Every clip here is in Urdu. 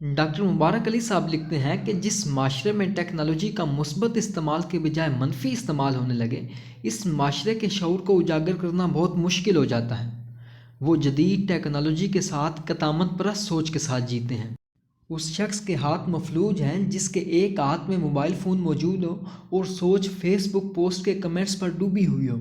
ڈاکٹر مبارک علی صاحب لکھتے ہیں کہ جس معاشرے میں ٹیکنالوجی کا مثبت استعمال کے بجائے منفی استعمال ہونے لگے، اس معاشرے کے شعور کو اجاگر کرنا بہت مشکل ہو جاتا ہے۔ وہ جدید ٹیکنالوجی کے ساتھ قدامت پرست سوچ کے ساتھ جیتے ہیں۔ اس شخص کے ہاتھ مفلوج ہیں جس کے ایک ہاتھ میں موبائل فون موجود ہو اور سوچ فیس بک پوسٹ کے کمنٹس پر ڈوبی ہوئی ہو۔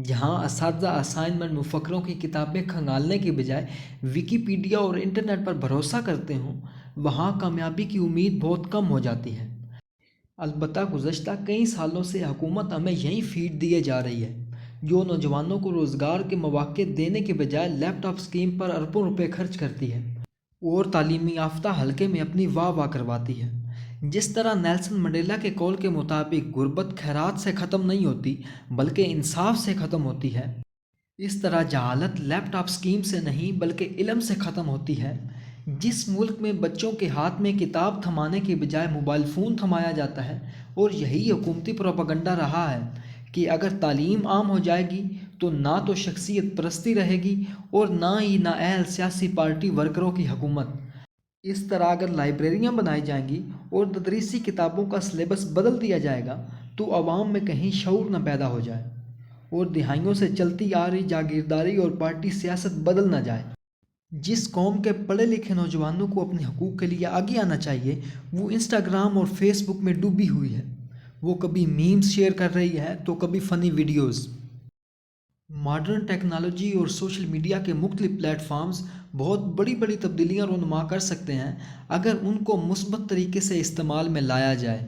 جہاں اساتذہ اسائنمنٹ مفکروں کی کتابیں کھنگالنے کے بجائے ویکیپیڈیا اور انٹرنیٹ پر بھروسہ کرتے ہوں، وہاں کامیابی کی امید بہت کم ہو جاتی ہے۔ البتہ گزشتہ کئی سالوں سے حکومت ہمیں یہی فیڈ دیے جا رہی ہے، جو نوجوانوں کو روزگار کے مواقع دینے کے بجائے لیپ ٹاپ اسکیم پر اربوں روپے خرچ کرتی ہے اور تعلیمی یافتہ حلقے میں اپنی واہ واہ کرواتی ہے۔ جس طرح نیلسن منڈیلا کے قول کے مطابق غربت خیرات سے ختم نہیں ہوتی بلکہ انصاف سے ختم ہوتی ہے، اس طرح جہالت لیپ ٹاپ اسکیم سے نہیں بلکہ علم سے ختم ہوتی ہے۔ جس ملک میں بچوں کے ہاتھ میں کتاب تھمانے کے بجائے موبائل فون تھمایا جاتا ہے، اور یہی حکومتی پروپیگنڈا رہا ہے کہ اگر تعلیم عام ہو جائے گی تو نہ تو شخصیت پرستی رہے گی اور نہ ہی نااہل سیاسی پارٹی ورکروں کی حکومت۔ اس طرح اگر لائبریریاں بنائی جائیں گی اور تدریسی کتابوں کا سلیبس بدل دیا جائے گا تو عوام میں کہیں شعور نہ پیدا ہو جائے اور دہائیوں سے چلتی آ رہی جاگیرداری اور پارٹی سیاست بدل نہ جائے۔ جس قوم کے پڑھے لکھے نوجوانوں کو اپنے حقوق کے لیے آگے آنا چاہیے، وہ انسٹاگرام اور فیس بک میں ڈوبی ہوئی ہے۔ وہ کبھی میمز شیئر کر رہی ہے تو کبھی فنی ویڈیوز۔ ماڈرن ٹیکنالوجی اور سوشل میڈیا کے مختلف پلیٹ فارمز بہت بڑی بڑی تبدیلیاں رونما کر سکتے ہیں اگر ان کو مثبت طریقے سے استعمال میں لایا جائے۔